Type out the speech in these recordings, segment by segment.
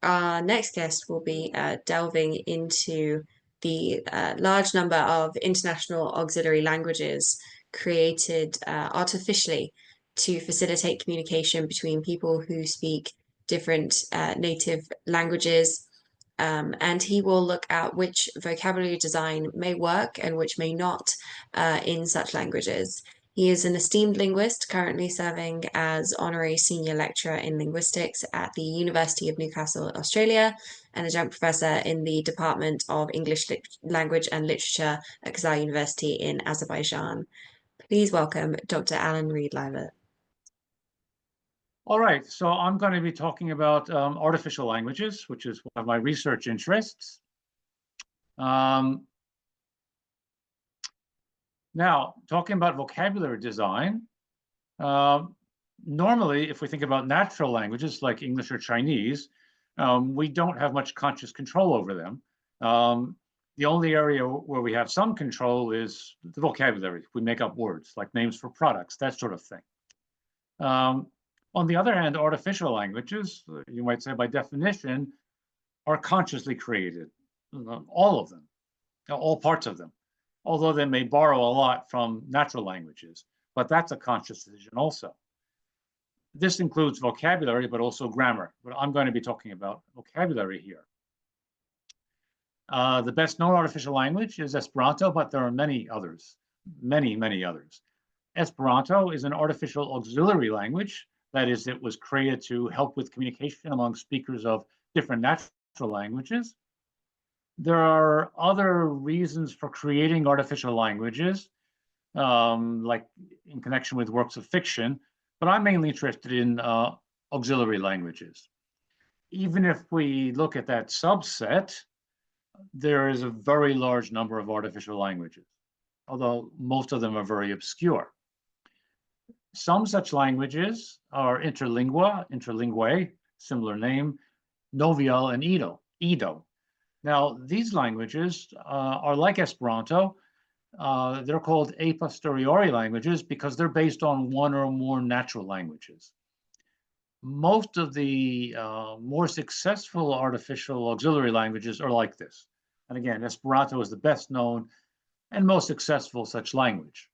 our next guest will be delving into the large number of international auxiliary languages created artificially to facilitate communication between people who speak different native languages. And he will look at which vocabulary design may work and which may not in such languages. He is an esteemed linguist, currently serving as honorary senior lecturer in linguistics at the University of Newcastle, Australia, and adjunct professor in the Department of English Language and Literature at Kazan University in Azerbaijan. Please welcome Dr. Alan Reed Libert. All right, so I'm going to be talking about artificial languages, which is one of my research interests. Now, talking about vocabulary design, normally, if we think about natural languages like English or Chinese, we don't have much conscious control over them. The only area where we have some control is the vocabulary. We make up words like names for products, that sort of thing. On the other hand, artificial languages, you might say by definition, are consciously created, all of them, all parts of them, although they may borrow a lot from natural languages, but that's a conscious decision also. This includes vocabulary, but also grammar, but I'm going to be talking about vocabulary here. The best known artificial language is Esperanto, but there are many others, many others. Esperanto is an artificial auxiliary language. That is, it was created to help with communication among speakers of different natural languages. There are other reasons for creating artificial languages, like in connection with works of fiction, but I'm mainly interested in auxiliary languages. Even if we look at that subset, there is a very large number of artificial languages, although most of them are very obscure. Some such languages are interlingue, similar name, Novial and Edo. Now, these languages are like Esperanto. They're called a posteriori languages because they're based on one or more natural languages. Most of the more successful artificial auxiliary languages are like this. And again, Esperanto is the best known and most successful such language.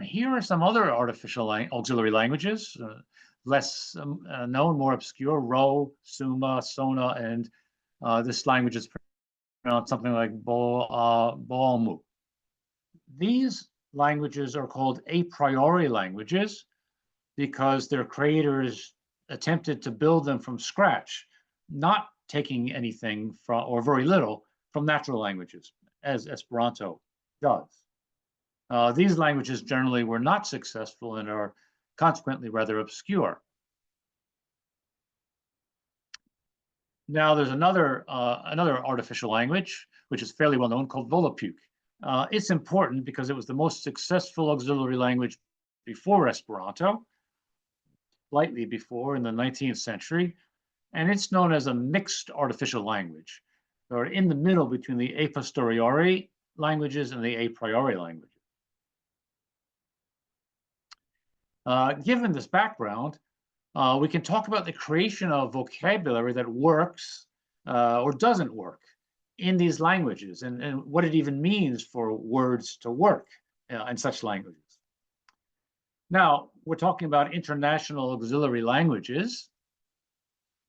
Here are some other artificial auxiliary languages, less known, more obscure: Ro, Suma, Sona, and this language is pronounced something like Boalmu. These languages are called a priori languages because their creators attempted to build them from scratch, not taking anything from, or very little, from natural languages, as Esperanto does. These languages generally were not successful and are consequently rather obscure. Now there's another artificial language, which is fairly well known, called Volapük. It's important because it was the most successful auxiliary language before Esperanto, slightly before in the 19th century, and it's known as a mixed artificial language, or in the middle between the a posteriori languages and the a priori languages. Given this background, we can talk about the creation of vocabulary that works or doesn't work in these languages, and what it even means for words to work in such languages. Now, we're talking about international auxiliary languages,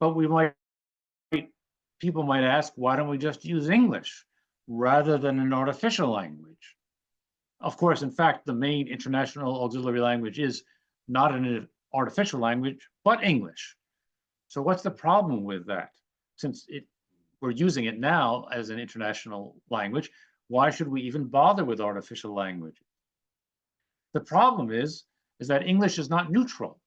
but people might ask, why don't we just use English rather than an artificial language? Of course, in fact, the main international auxiliary language is not an artificial language, but English. So what's the problem with that? Since we're using it now as an international language, why should we even bother with artificial language? The problem is that English is not neutral.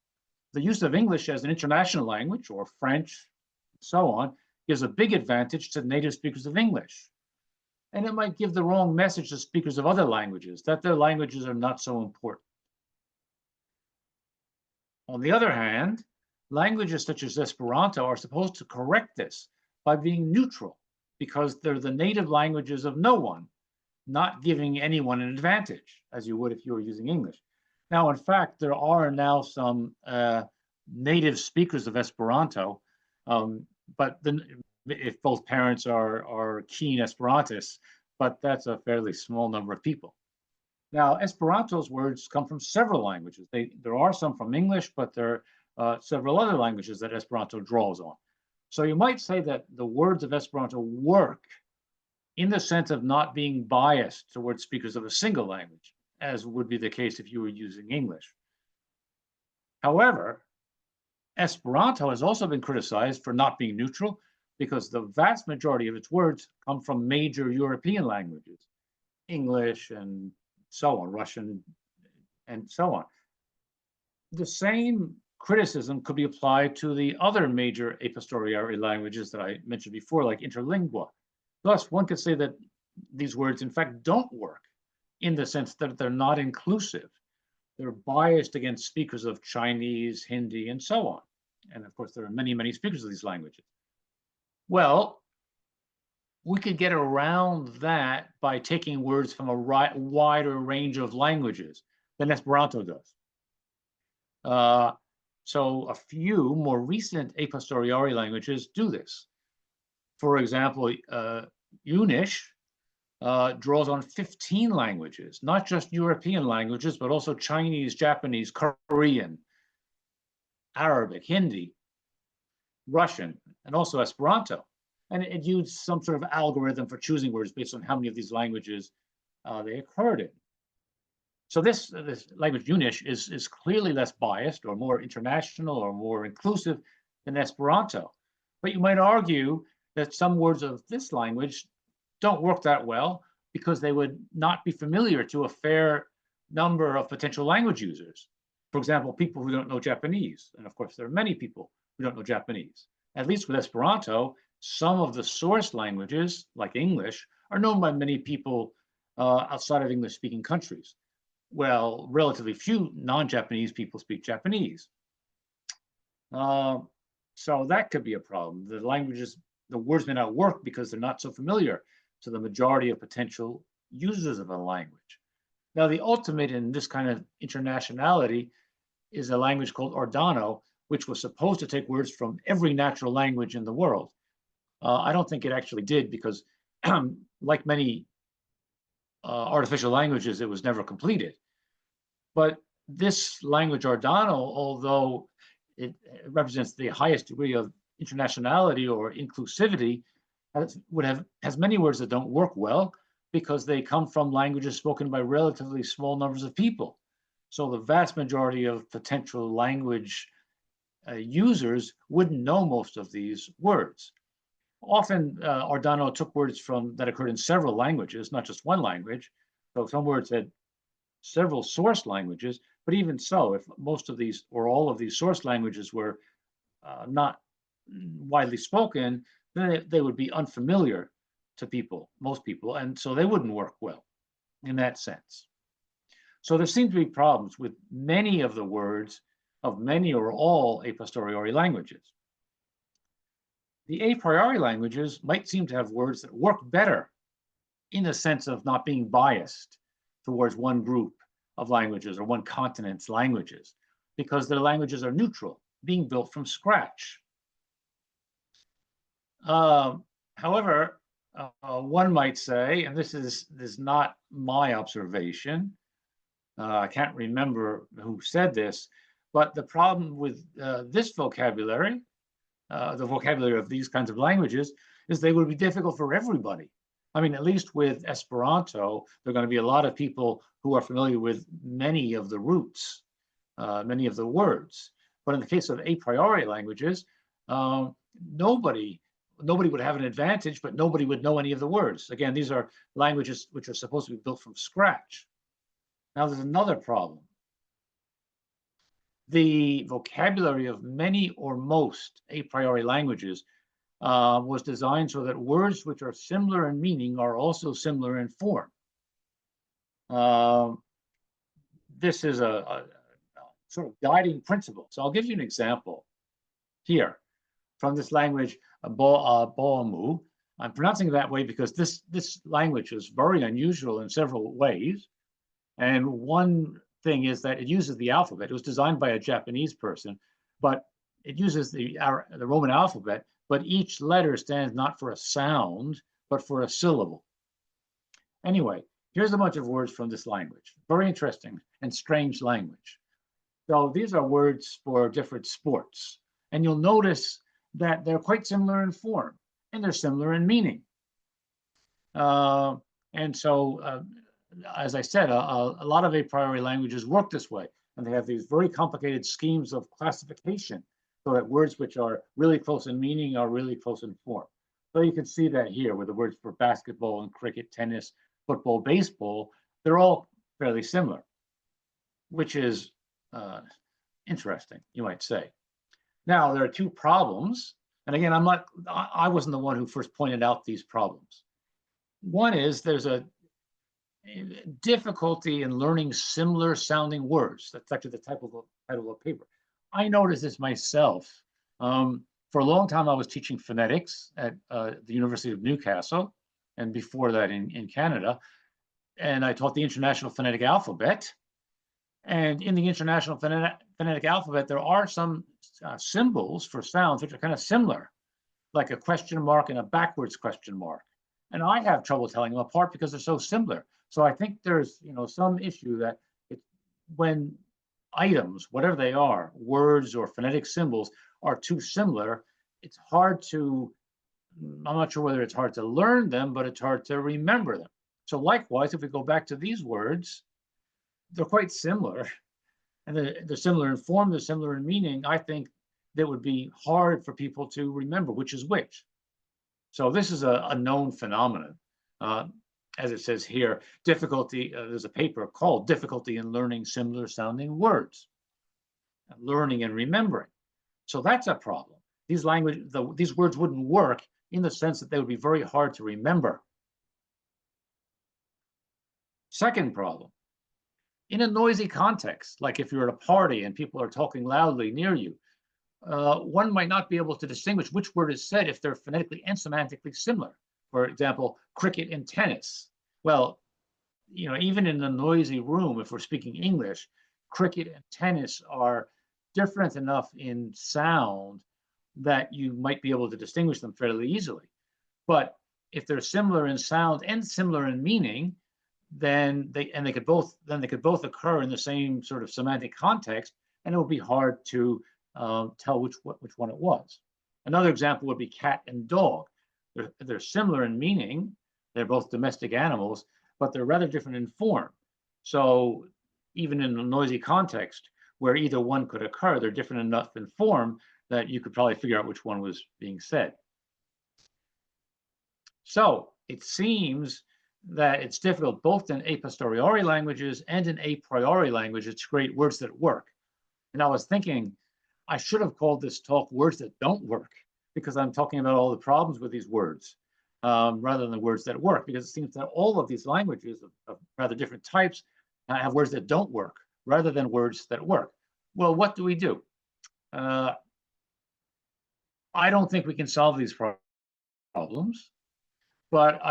The use of English as an international language, or French, and so on, gives a big advantage to native speakers of English. And it might give the wrong message to speakers of other languages, that their languages are not so important. On the other hand, languages such as Esperanto are supposed to correct this by being neutral, because they're the native languages of no one, not giving anyone an advantage, as you would if you were using English. Now, in fact, there are now some native speakers of Esperanto, but then if both parents are keen Esperantists, but that's a fairly small number of people. Now, Esperanto's words come from several languages. There are some from English, but there are several other languages that Esperanto draws on. So you might say that the words of Esperanto work in the sense of not being biased towards speakers of a single language, as would be the case if you were using English. However, Esperanto has also been criticized for not being neutral because the vast majority of its words come from major European languages, English and so on, Russian and so on. The same criticism could be applied to the other major a posteriori languages that I mentioned before, like interlingua. Thus, one could say that these words, in fact, don't work in the sense that they're not inclusive. They're biased against speakers of Chinese, Hindi, and so on. And of course, there are many, many speakers of these languages. Well, we could get around that by taking words from a wider range of languages than Esperanto does. So a few more recent a posteriori languages do this. For example, Unish draws on 15 languages, not just European languages, but also Chinese, Japanese, Korean, Arabic, Hindi, Russian, and also Esperanto. And it used some sort of algorithm for choosing words based on how many of these languages they occurred in. So this language Unish is clearly less biased or more international or more inclusive than Esperanto. But you might argue that some words of this language don't work that well because they would not be familiar to a fair number of potential language users. For example, people who don't know Japanese. And of course, there are many people who don't know Japanese. At least with Esperanto, some of the source languages, like English, are known by many people outside of English-speaking countries. Well, relatively few non-Japanese people speak Japanese. So that could be a problem. The words may not work because they're not so familiar to the majority of potential users of a language. Now, the ultimate in this kind of internationality is a language called Ordano, which was supposed to take words from every natural language in the world. I don't think it actually did because, like many artificial languages, it was never completed. But this language Ordano, although it represents the highest degree of internationality or inclusivity, has many words that don't work well because they come from languages spoken by relatively small numbers of people. So the vast majority of potential language users wouldn't know most of these words. Often, Ordano took words that occurred in several languages, not just one language. So some words had several source languages, but even so, if most of these or all of these source languages were not widely spoken, then they would be unfamiliar to most people, and so they wouldn't work well in that sense. So there seem to be problems with many of the words of many or all a posteriori languages. The a priori languages might seem to have words that work better in the sense of not being biased towards one group of languages or one continent's languages, because their languages are neutral, being built from scratch. However, one might say, and this is not my observation, I can't remember who said this, but the problem with this vocabulary, the vocabulary of these kinds of languages, is they would be difficult for everybody. I mean, at least with Esperanto, there are going to be a lot of people who are familiar with many of the roots, many of the words. But in the case of a priori languages, nobody would have an advantage, but nobody would know any of the words. Again, these are languages which are supposed to be built from scratch. Now, there's another problem. The vocabulary of many or most a priori languages was designed so that words which are similar in meaning are also similar in form. This is a sort of guiding principle. So I'll give you an example here from this language, Boamu. I'm pronouncing it that way because this language is very unusual in several ways. And one thing is that it uses the alphabet. It was designed by a Japanese person, but it uses the Roman alphabet, but each letter stands not for a sound, but for a syllable. Anyway, here's a bunch of words from this language. Very interesting and strange language. So these are words for different sports. And you'll notice that they're quite similar in form and they're similar in meaning. And so, as I said, a lot of a priori languages work this way. And they have these very complicated schemes of classification so that words which are really close in meaning are really close in form. So you can see that here with the words for basketball and cricket, tennis, football, baseball, they're all fairly similar, which is interesting, you might say. Now, there are two problems. And again, I wasn't the one who first pointed out these problems. One is there's a difficulty in learning similar sounding words. That's actually the title of a paper. I noticed this myself. For a long time, I was teaching phonetics at the University of Newcastle, and before that in Canada. And I taught the International Phonetic Alphabet. And in the International Phonetic Alphabet, there are some symbols for sounds which are kind of similar, like a question mark and a backwards question mark. And I have trouble telling them apart because they're so similar. So I think there's, some issue that when items, whatever they are, words or phonetic symbols, are too similar, it's hard to, I'm not sure whether it's hard to learn them, but it's hard to remember them. So likewise, if we go back to these words, they're quite similar, and they're similar in form, they're similar in meaning. I think that would be hard for people to remember which is which. So this is a known phenomenon. As it says here, difficulty, there's a paper called Difficulty in Learning Similar Sounding Words, learning and remembering. So that's a problem. These words wouldn't work in the sense that they would be very hard to remember. Second problem, in a noisy context, like if you're at a party and people are talking loudly near you, one might not be able to distinguish which word is said if they're phonetically and semantically similar. For example, cricket and tennis. Well, even in a noisy room, if we're speaking English, cricket and tennis are different enough in sound that you might be able to distinguish them fairly easily. But if they're similar in sound and similar in meaning, then they could both occur in the same sort of semantic context, and it would be hard to tell which one it was. Another example would be cat and dog. They're similar in meaning. They're both domestic animals, but they're rather different in form. So even in a noisy context where either one could occur, they're different enough in form that you could probably figure out which one was being said. So it seems that it's difficult both in a posteriori languages and in a priori languages to create words that work. And I was thinking, I should have called this talk Words That Don't Work, because I'm talking about all the problems with these words, rather than the words that work, because it seems that all of these languages of rather different types have words that don't work, rather than words that work. Well, what do we do? I don't think we can solve these problems, but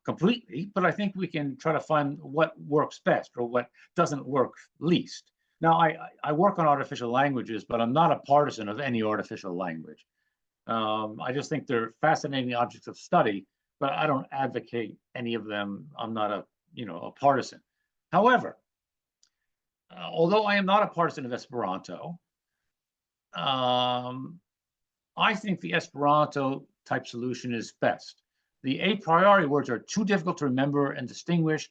completely, but I think we can try to find what works best or what doesn't work least. Now, I work on artificial languages, but I'm not a partisan of any artificial language. I just think they're fascinating objects of study, but I don't advocate any of them. I'm not a partisan. However, although I am not a partisan of Esperanto, I think the Esperanto type solution is best. The a priori words are too difficult to remember and distinguish,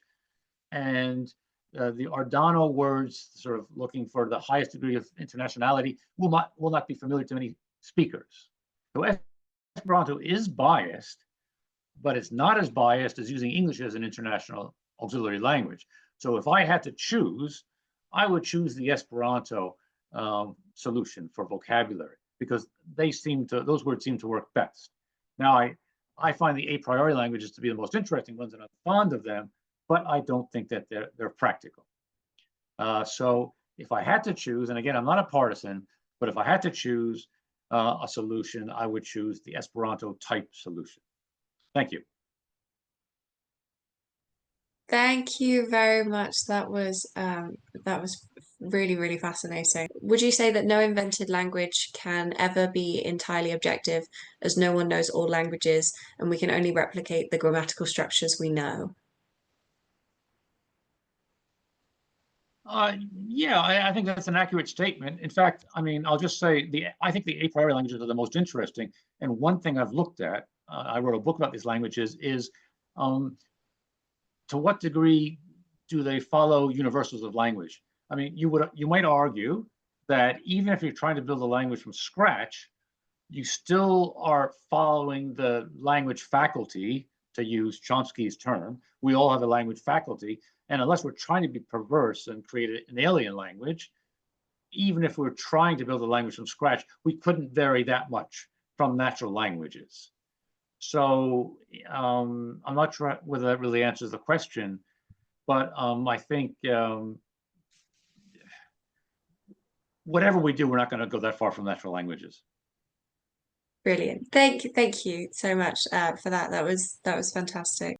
and the Ardano words, sort of looking for the highest degree of internationality, will not be familiar to many speakers. So Esperanto is biased, but it's not as biased as using English as an international auxiliary language. So if I had to choose, I would choose the Esperanto solution for vocabulary, because those words seem to work best. Now, I find the a priori languages to be the most interesting ones, and I'm fond of them, but I don't think that they're practical. So if I had to choose, and again, I'm not a partisan, but if I had to choose a solution, I would choose the Esperanto type solution. Thank you. Thank you very much. That was really, really fascinating. Would you say that no invented language can ever be entirely objective, as no one knows all languages, and we can only replicate the grammatical structures we know? Yeah, I think that's an accurate statement. In fact, I mean, I'll just say I think the a priori languages are the most interesting. And one thing I've looked at, I wrote a book about these languages, is um, to what degree do they follow universals of language? I mean, you might argue that even if you're trying to build a language from scratch, you still are following the language faculty, to use Chomsky's term. We all have a language faculty. And unless we're trying to be perverse and create an alien language, even if we're trying to build a language from scratch, we couldn't vary that much from natural languages. So I'm not sure whether that really answers the question, but I think whatever we do, we're not going to go that far from natural languages. Brilliant. Thank you so much for that. That was fantastic.